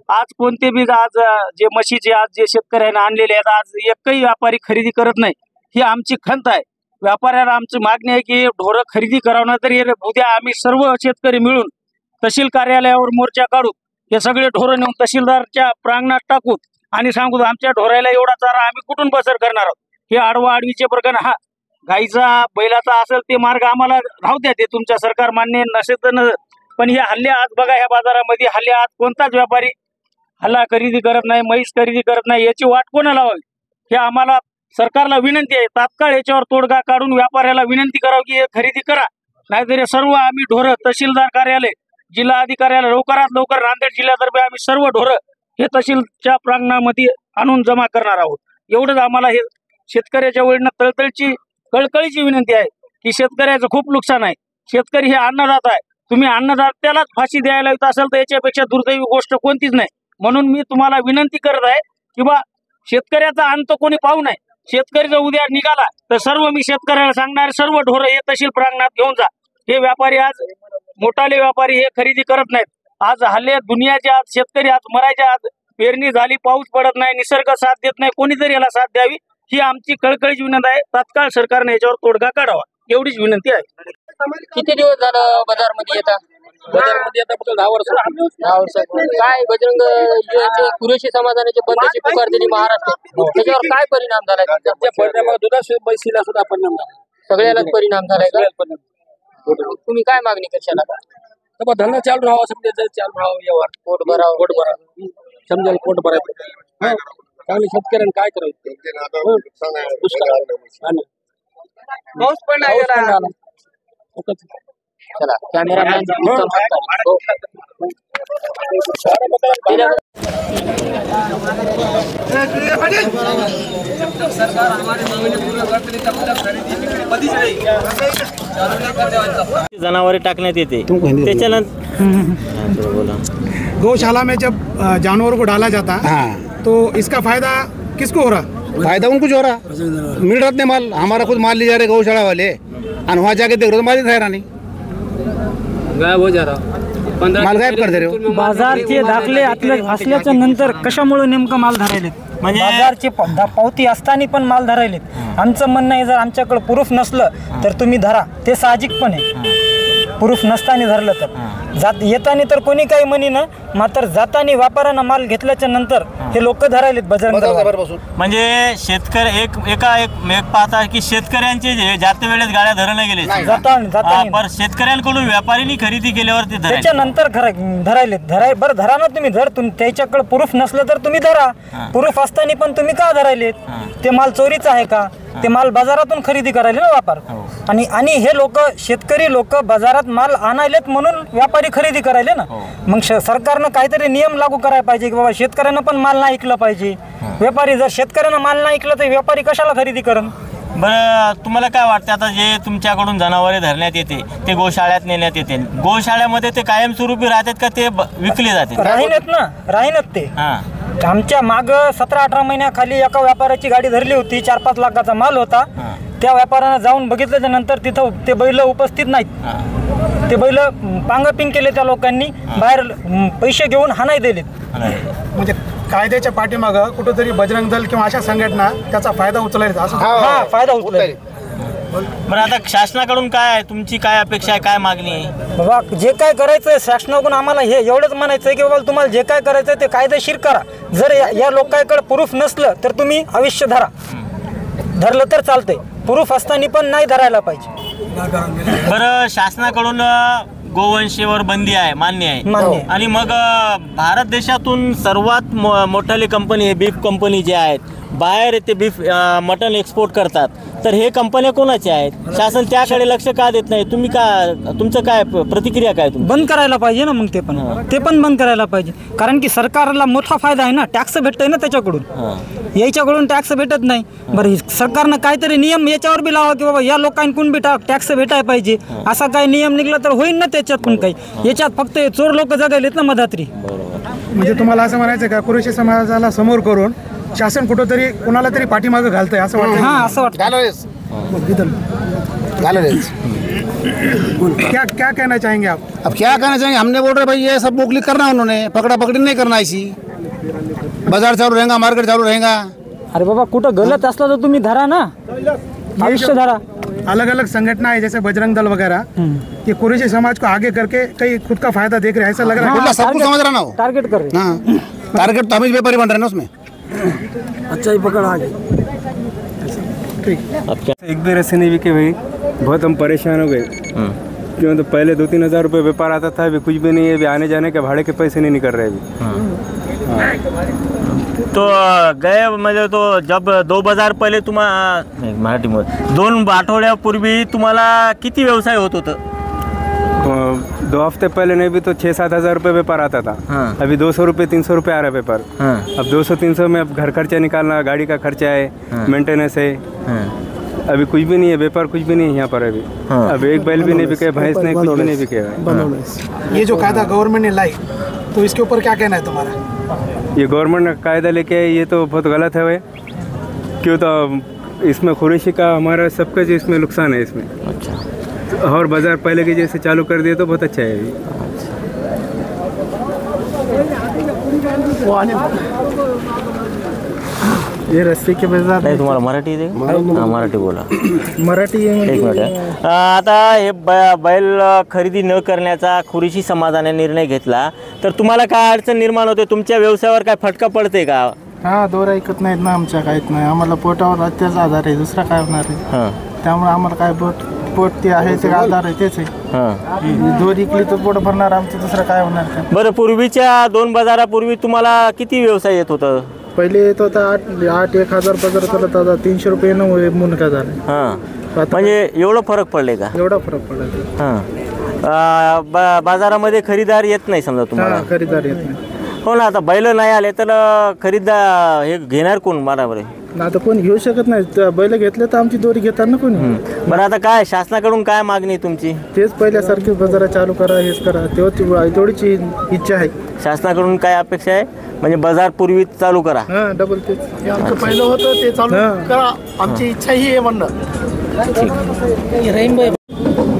आज कोणते बी आज जे म्हशीचे आज जे शेतकऱ्यांना आणलेले आहेत आज एकही व्यापारी खरेदी करत नाही, ही आमची खंत आहे. व्यापाऱ्याला आमची मागणी आहे की ढोरं खरेदी करावं ना, तरी उद्या आम्ही सर्व शेतकरी मिळून तहसील कार्यालयावर मोर्चा काढू, हे सगळे ढोरं नेऊन तहसीलदारच्या प्रांगणात टाकू आणि सांगू आमच्या ढोरायला एवढा चारा आम्ही कुठून बसर करणार आहोत. हे आडवा आडवीचे प्रकरण हा गाईचा बैलाचा असेल ते मार्ग आम्हाला राहू द्या, ते तुमच्या सरकार मान्य नसेल तर न, पण हे हल्ले आज बघा ह्या बाजारामध्ये हल्ले आज कोणताच व्यापारी हल्ला खरेदी करत नाही, म्हैस खरेदी करत नाही, याची वाट कोणा लावावी. हे आम्हाला सरकारला विनंती आहे, तात्काळ याच्यावर तोडगा काढून व्यापाऱ्याला विनंती करावी की हे खरेदी करा, नाहीतर सर्व आम्ही ढोरं तहसीलदार कार्यालय जिल्हा अधिकाऱ्याला लवकरात लवकर नांदेड जिल्ह्यातर्फे आम्ही सर्व ढोरं हे तहसीलच्या प्रांगणामध्ये आणून जमा करणार आहोत. एवढंच आम्हाला हे शेतकऱ्याच्या वडीनं कळकळीची विनंती आहे की शेतकऱ्याचं खूप नुकसान आहे. शेतकरी हे अन्नदाता आहे, तुम्ही अन्नदात्यालाच फाशी द्यायला येत असेल तर याच्यापेक्षा दुर्दैवी गोष्ट कोणतीच नाही. म्हणून मी तुम्हाला विनंती करत आहे की बा शेतकऱ्याचा अंत कोणी पाहू नये. शेतकरी जर उद्या निघाला तर सर्व मी शेतकऱ्याला सांगणार, सर्व ढोरं हे तहसील प्रांगणात घेऊन जा. हे व्यापारी आज मोठाले व्यापारी हे खरेदी करत नाहीत. आज हल्ले दुनियाचे आज शेतकरी आज मरायच्या आज पेरणी झाली, पाऊस पडत नाही, निसर्ग साथ देत नाही, कोणीतरी याला साथ द्यावी ही आमची कळकळीची विनंती आहे. तात्काळ सरकारने याच्यावर तोडगा काढावा एवढीच विनंती आहे. किती दिवस झालं बाजारमध्ये येतात? बाजारमध्ये आता फक्त 10 वर्ष. 10 वर्ष. काय बजरंग कुरेशी समाजाने बंदची पुकार दिली महाराष्ट्रात, त्याच्यावर काय परिणाम झालाय? त्या परिणामात दुधाशिवाय म्हशीला सुद्धा परिणाम झाला, सगळ्यालाच परिणाम झालाय का? तुम्ही काय मागणी करशाल आता? धंदा चालू राहावा, समजा चालू राहावं, व्यवहार पोट भरावं, समजायला पोट भरायचं. चांगले शेतकऱ्यांना काय करायचं? पाऊस पण नाही गेला. चला कॅमेरामॅन सरकार हमारे मांगणी पूर्ण करते तब तक खरीदी बिक्री कधीच नाही चालू नाही करते. जनावरे टाकण्यात येते, त्याच्यानंतर गौशाला में जब जानवरों को डाला जाता तो इसका फायदा किसको हो रहा? फायदा उनको जो हो रहा, मिल रहा नहीं माल, हमारा खुद माल ले जा रहे गौशाला वाले, और वहाँ जाके देख रहे हो माल ही था नहीं, गायब हो जा रहा, माल गायब कर दे रहे हो. बाजारचे दाखले असल्याच्या नंतर कशामुळे नेमकं माल धरायलेत? म्हणजे बाजारची पावती असताना पण माल धरायलेत. आमचं म्हणणं आहे जर आमच्याकडे प्रूफ नसलं तर तुम्ही धरा, ते साहजिक पण आहे. प्रूफ नसताना धरलं तर येताना तर कोणी काही म्हणी ना, मात्र जाताना व्यापाऱ्यांना माल घेतल्याच्या नंतर हे लोक धरायलेत बजरंग. म्हणजे शेतकरी एक पाहता की शेतकऱ्यांचे जाते वेळेस गाड्या धरणं गेले, पण शेतकऱ्यांकडून व्यापाऱ्यांनी खरेदी केल्यावर ते त्याच्यानंतर धरायलेत. बरं धरा ना तुम्ही, जर त्याच्याकडे प्रूफ नसलं तर तुम्ही धरा, प्रूफ असताना पण तुम्ही का धरायलेत? ते माल चोरीचा आहे का? ते माल बाजारातून खरेदी करायले ना व्यापार, आणि हे लोक शेतकरी लोक बाजारात माल आणायलेत म्हणून व्यापारी खरेदी करायले ना. मग सरकारनं काहीतरी नियम लागू करायला पाहिजे की बाबा शेतकऱ्यांना पण माल नाही ऐकलं पाहिजे. व्यापारी जर शेतकऱ्यांना माल नाही ऐकलं तर व्यापारी कशाला खरेदी करण? बरं तुम्हाला काय वाटतं आता जे तुमच्याकडून जनावरे धरण्यात येते ते गोशाळ्यात नेण्यात येते, गोशाळ्यामध्ये ते कायमस्वरूपी राहतात का ते विकले जाते? राहीनच ते. आमच्या माग 17-18 महिन्याखाली एका व्यापाऱ्याची गाडी धरली होती, 4-5 लाखाचा माल होता. त्या व्यापाऱ्यानं जाऊन बघितल्याच्या नंतर तिथं ते बैल उपस्थित नाहीत. ते बैल पांगपिंग केले त्या लोकांनी, बाहेर पैसे घेऊन हाणाय दिलेत. म्हणजे कायद्याच्या पाठीमागं कुठेतरी बजरंग दल किंवा अशा संघटना त्याचा फायदा उचलायला असं. फायदा उचलाय. बरं आता शासनाकडून काय तुमची काय अपेक्षा आहे, काय मागणी आहे? बाबा जे काय करायचंय शासनाकडून आम्हाला हे एवढंच म्हणायचंय की बाबा तुम्हाला जे काय करायचंय ते कायदेशीर करा. जर या लोकांकडे प्रूफ नसलं तर तुम्ही अवश्य धरा, धरलं तर चालतंय. प्रूफ असताना पण नाही धरायला पाहिजे. बरं शासनाकडून गोवंशेवर बंदी आहे, मान्य आहे, आणि मग भारत देशातून सर्वात मोठाली कंपनी बीफ कंपनी जे आहेत बाहेर ते बीफ मटन एक्सपोर्ट करतात, तर हे कंपन्या कोणाच्या आहेत? शासन त्याकडे लक्ष का देत नाही? तुम्ही तुमचं काय प्रतिक्रिया काय? बंद करायला पाहिजे ना, मग ते पण बंद करायला पाहिजे. कारण की सरकारला मोठा फायदा आहे ना, टॅक्स भेटतोय ना त्याच्याकडून, याच्याकडून टॅक्स भेटत नाही. बरं सरकारनं काहीतरी नियम याच्यावर बी लावा की बाबा या लोकांकडून बी टॅक्स भेटायला पाहिजे. असा काही नियम निघला तर होईल ना त्याच्यात पण काही. याच्यात फक्त चोर लोक जगायलेत ना मधात्री. म्हणजे तुम्हाला असं म्हणायचं का कुरेशी समाजाला समोर करून शासन कुठंतरी कोणाला तरी पाठीमागं घालतंय असं वाटतं? असं वाटतं. क्या क्या कहना चाहेंगे आप? अब क्या कहना चाहेंगे, हमने बोल रहे भाई ये सब बुकली करना, उन्होंने पकड़ा पकड़ी नहीं करना, ऐसी बाजार चालू रहेगा, मार्केट चालू रहेगा। अरे बाबा कुठं गलत असला तर तुम्ही धरा ना, आयुष्य धरा। अलग अलग संगठना है जैसे बजरंग दल वगैरह, ये कुरैशी समाज को आगे करके कई खुद का फायदा देख रहे हैं, ऐसा लग रहा है। सब कुछ समझ रहा ना वो, टारगेट कर रहे हैं। टारगेट तो हम ही व्यापारी बन रहे हैं ना उसमें। अच्छा ही पकड़ आगे। एक भी रस्सी नहीं बिके भाई, बहुत हम परेशान हो गए। क्यों तो पहले 2-3 हज़ार रुपये व्यापार आता था, अभी कुछ भी नहीं है। अभी आने जाने के भाड़े के पैसे नहीं निकल रहे अभी। तो गए म्हणजे तो जब 2 बाजार पहिले तुम्हाला मराठीमध्ये 2 आठवड्यापूर्वी तुम्हाला किती व्यवसाय होत होतं? 2 हफ्ते पहले नहीं भी तो 6-7 हज़ार रुपये व्यापार आता था। अभी 200 रुपये 300 रुपये आ रहा है व्यापार। अब 200-300 में अब घर खर्चा निकालना, गाड़ी का खर्चा है, मेंटेनेंस है। अभी कुछ भी नहीं है, व्यापार कुछ भी नहीं है यहाँ पर अभी। अब एक बैल भी नहीं बिके, भैंस नहीं, कुछ भी नहीं बिके। ये जो कायदा गवर्नमेंट ने लाई, तो इसके ऊपर क्या कहना है तुम्हारा? ये गवर्नमेंट ने कायदा लेके आई, ये तो बहुत गलत है भाई। क्यों तो इसमें कुरैशी का हमारा सबका जो इसमें नुकसान है इसमें। अच्छा। और बाजार पहले के जैसे चालू कर दिए तो बहुत अच्छा है अभी। ये रस्ते के बाजार नाही, तुम्हाला मराठी येते का? हां, मराठी बोला। मराठी एक मिनिट। आता हे बैल खरेदी न करण्याचा कुरैशी समाजाने निर्णय घेतला, तर तुम्हाला काय अडचण निर्माण होते? तुमच्या व्यवसायावर काय फटका पडते का? हा, दोर ऐकत नाहीत ना आमच्या, काहीच नाही। आम्हाला पोटावर अत्याचा आधार आहे, दुसरा काय होणार आहे? त्यामुळे आम्हाला काय पोट ते आहे ते आधार आहे, तेच आहे। दोर इकली तर पोट भरणार आमचं, दुसरं काय होणार? बरं, पूर्वीच्या 2 बाजारापूर्वी तुम्हाला किती व्यवसाय येत होतं? पहिले येत होता 8-1,000 पगार चालत होता, 300 रुपये मुनका झाला। म्हणजे एवढं फरक पडले का? एवढा फरक पडला। बाजारामध्ये खरीदार येत नाही समजा तुम्हाला? खरीदार येत नाही। हो ना, आता बैल नाही आले तर खरीदार हे घेणार कोण? बरोबर आहे, आता कोण घेऊ शकत नाही। बैल घेतले तर आमची दोरी घेतात ना कोणी। बरं, आता काय शासनाकडून काय मागणी तुमची? तेच पहिल्यासारखी बाजारा चालू करा, हेच करा, तेवढीच इच्छा आहे। शासनाकडून काय अपेक्षा आहे? म्हणजे बाजार पूर्वी चालू करा। डबल तेच आमचं पहिलं होतं ते चालू करा, आमची इच्छा ही आहे म्हणणं।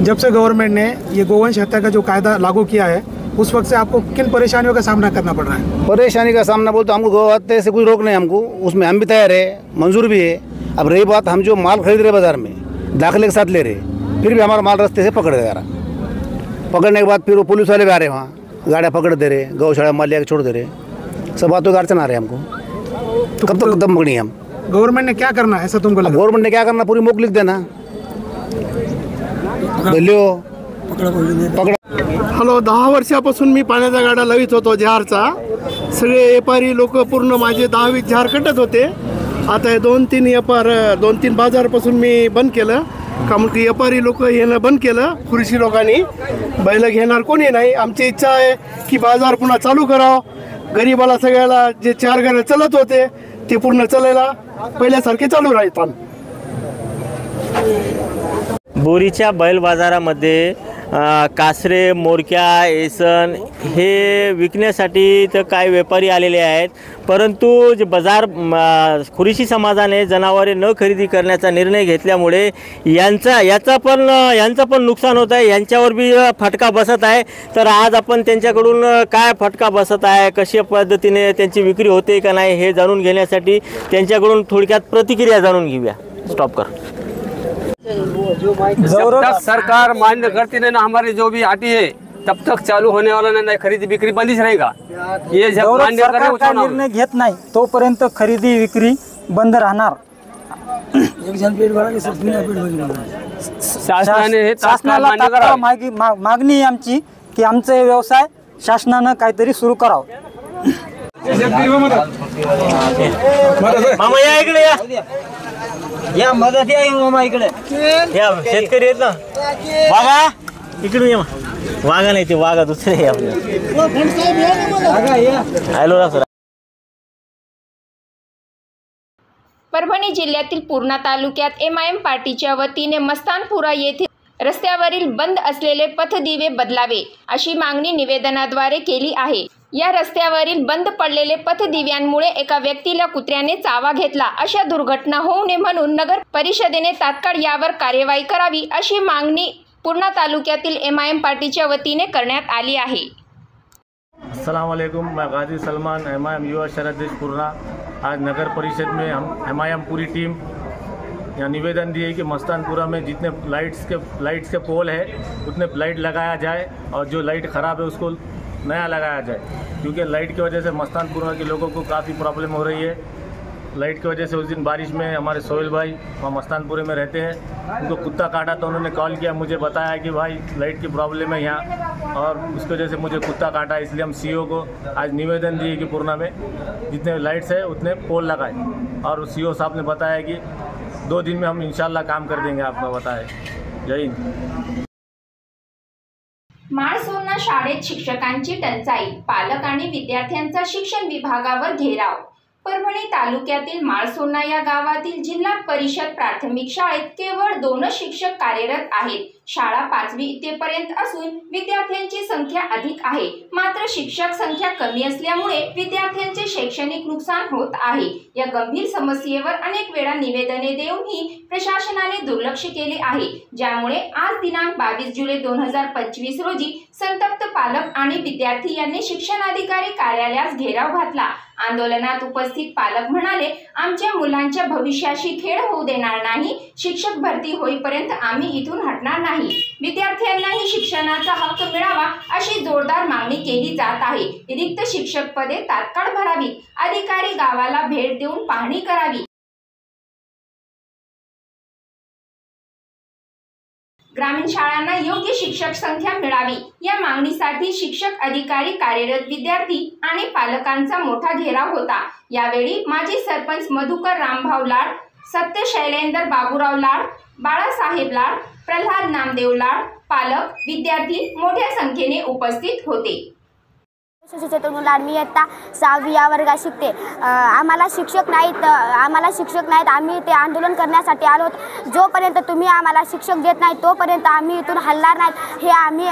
जब से गवर्नमेंट ने ये गोवंश हत्या का जो कायदा लागू किया है, उस वक्त से आपको किन परेशानियों का सामना करना पड़ रहा है? परेशानी का सामना बोलते हमको गौ हत्या से कोई रोक नहीं हमको, उसमें हम भी तैयार है, मंजूर भी है। अब रही बात, हम जो माल खरीद रहे बाजार में दाखिले के साथ ले रहे, फिर भी हमारा माल रास्ते से पकड़ जा रहा। पकड़ने के बाद फिर वो पुलिस वाले भी आ रहे, वहाँ गाड़ियाँ पकड़ दे रहे, गौशाला माल लिया छोड़ दे रहे, सब बातों का अड़चन आ रहे हमको। तो कब तक कदम पकड़ी हम? गवर्नमेंट ने क्या करना है ऐसा तुमको लगा? गवर्नमेंट ने क्या करना, पूरी मोक लिख देना। हॅलो, 10 वर्षापासून मी पाण्याचा गाडा लावित होतो जहारचा। सगळे व्यापारी लोक पूर्ण माझे 10-20 जहार कटत होते। आता हे 2-3 बाजारपासून मी बंद केलं, कारण की व्यापारी लोक येणं बंद केलं। कुरैशी लोकांनी बैल घेणार कोणी नाही। आमची इच्छा आहे की बाजार पुन्हा चालू करावं, गरीबाला सगळ्याला जे 4 घरं चलत होते ते पूर्ण चालायला पहिल्यासारखे चालू राहतात। बोरीच्या बैल बाजारामध्ये कासरे, मोरक्या, एसन हे विकण्यासाठी तर काही व्यापारी आलेले आहेत, परंतु जे बाजार कुरैशी समाजाने जनावरे न खरेदी करण्याचा निर्णय घेतल्यामुळे यांचं पण नुकसान होत आहे, यांच्यावर बी फटका बसत आहे। तर आज आपण त्यांच्याकडून काय फटका बसत आहे, कशा पद्धतीने त्यांची विक्री होते का नाही हे जाणून घेण्यासाठी त्यांच्याकडून थोडक्यात प्रतिक्रिया जाणून घेऊया। स्टॉप कर। जब तक सरकार मान्य करती नहीं ना हमारी जो भी आती है, तब तक चालू होने वाला नहीं, खरीदी बिक्री बंद ही रहेगा। ये जब मान्य करे सरकार निर्णय घेत नाही तोपर्यंत खरेदी विक्री बंद राहणार। शासनाला तात्काळ मागणी आहे आमची की आमचा व्यवसाय शासनानं काहीतरी सुरू करावं। मामा या इकडे या मदत या मामा इकडे या, शेतकरी आहेत ना। वाघा इकडे या, वाघा नाही ते वाघा दुसरे हॅलो सर। परभणी जिल्ह्यातील पूर्णा तालुक्यात MIM पार्टीच्या वतीने मस्तानपुरा येथे रस्त्यावरील बंद असलेले पथदिवे बदलावे अशी मागणी निवेदनाद्वारे केली आहे। या रस्त्यावरील बंद पडलेले पथदिव्यांमुळे एका व्यक्तीला कुत्र्याने चावा घेतला। अशा दुर्घटना होऊ नये म्हणून नगर परिषदेने तात्काळ यावर कार्यवाही करावी अशी मागणी पूर्णा तालुक्यातील MIM पार्टीच्या वतीने करण्यात आली आहे। अस्सलाम वालेकुम, मैं गाजी सलमान MIM युवा शहराध्यक्ष पूर्णा। आज नगर परिषद में हम MIM पूरी टीम यहाँ निवेदन दिए कि मस्तानपुरा में जितने लाइट्स के पोल है उतने लाइट लगाया जाए और जो लाइट ख़राब है उसको नया लगाया जाए, क्योंकि लाइट की वजह से मस्तानपुरा के लोगों को काफ़ी प्रॉब्लम हो रही है। लाइट की वजह से उस दिन बारिश में हमारे सोहेल भाई वहाँ मस्तानपुरे में रहते हैं, उनको कुत्ता काटा तो उन्होंने कॉल किया, मुझे बताया कि भाई लाइट की प्रॉब्लम है यहाँ और उसकी वजह से मुझे कुत्ता काटा। इसलिए हम CO को आज निवेदन दिए कि पूर्णा में जितने लाइट्स है उतने पोल लगाए और CO साहब ने बताया कि 2 दिन में हम इंशाल्लाह काम कर देंगे, आपको बताए। जय हिंद। माळसोना शाळेत शिक्षकांची टंचाई, पालक आणि विद्यार्थ्यांचा शिक्षण विभागावर घेराव। परभणी तालुक्यातील माळसोना या गावातील जिल्हा परिषद प्राथमिक शाळेत केवळ 2 शिक्षक कार्यरत आहेत। शाळा 5वी इयत्तेपर्यंत असून विद्यार्थ्यांची संख्या अधिक आहे, मात्र शिक्षक संख्या कमी असल्यामुळे विद्यार्थ्यांचे शैक्षणिक नुकसान होत आहे। या गंभीर समस्येवर अनेक वेळा निवेदने देऊनही प्रशासनाने दुर्लक्ष केले आहे, ज्यामुळे आज दिनांक 22 जुलै 2025 रोजी संतप्त पालक आणि विद्यार्थी यांनी शिक्षणाधिकारी कार्यालयास घेराव घातला। आंदोलनात उपस्थित पालक म्हणाले, आमच्या मुलांच्या भविष्याशी खेळ होऊ देणार नाही, शिक्षक भरती होईपर्यंत आम्ही इथून हटणार नाही। विद्यार्थ्यांनाही शिक्षणाचा हक्क मिळावा अशी जोरदार मागणी केली जात आहे। रिक्त शिक्षक पदे तात्काळ भरावी, अधिकारी गावाला भेट देऊन पाहणी करावी, ग्रामीण शाळांना योग्य शिक्षक संख्या मिळावी या मागणीसाठी शिक्षक, अधिकारी, कार्यरत विद्यार्थी आणि पालकांचा मोठा घेराव होता। यावेळी माजी सरपंच मधुकर रामभाऊ लाड, सत्य शैलेंद्र बाबूराव लाड, बाळासाहेब लाड, प्रल्हाद नामदेव लाड, पालक, विद्यार्थी मोठ्या संख्येने उपस्थित होते। चैतन्य लाड, मी इयत्ता 6वी या वर्गात शिकते। आम्हाला शिक्षक नाहीत, आम्ही ते आंदोलन करण्यासाठी आलो आहोत। जोपर्यंत तुम्ही आम्हाला शिक्षक देत नाही तोपर्यंत आम्ही इथून हलणार नाहीत। हे आम्ही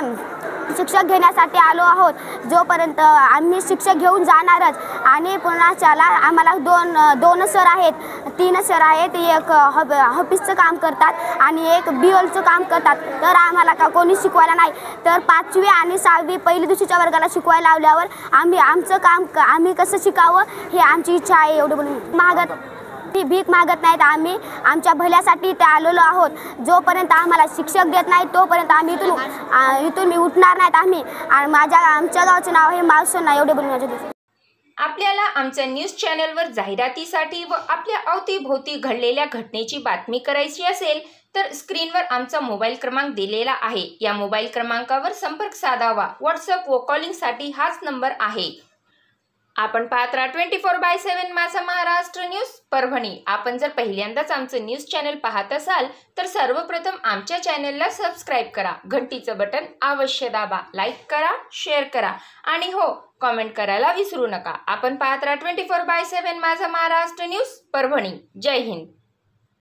शिक्षक घेण्यासाठी आलो आहोत, जोपर्यंत आम्ही शिक्षक घेऊन जाणारच। आणि पुण्याच्याला आम्हाला दोन सर आहेत, 3 सर आहेत, एक ऑफिसचं काम करतात आणि एक BLचं काम करतात। तर आम्हाला का कोणी शिकवायला नाही, तर 5वी आणि 6वी पहिली दुसरीच्या वर्गाला शिकवायला लावल्यावर आमचं काम आम्ही कसं शिकावं हे आमची इच्छा आहे। एवढं बोलून भीक मागत नाहीत, आम्ही आमच्या भल्यासाठी इथे आलेलो आहोत। जोपर्यंत आम्हाला शिक्षक देत नाही तोपर्यंत आम्ही इथून उठणार नाहीत। आमच्या गावचं नाव आहे माळसोना। एवढे बोलून आपल्याला आमच्या न्यूज चॅनलवर जाहिरातीसाठी व आपल्या अवतीभोवती घडलेल्या घटनेची बातमी करायची असेल तर स्क्रीनवर आमचा मोबाईल क्रमांक दिलेला आहे। या मोबाईल क्रमांकावर संपर्क साधावा। व्हॉट्सअप व कॉलिंगसाठी हाच नंबर आहे। आपण पाहत राहा 24/7 माझा महाराष्ट्र न्यूज परभणी। आपण जर पहिल्यांदाच आमचं न्यूज चॅनल पाहत असाल तर सर्वप्रथम आमच्या चॅनलला सबस्क्राईब करा, घंटीचं बटन अवश्य दाबा, लाईक करा, शेअर करा आणि हो कमेंट करायला विसरू नका। आपण पाहत राहा 24/7 माझा महाराष्ट्र न्यूज परभणी। जय हिंद।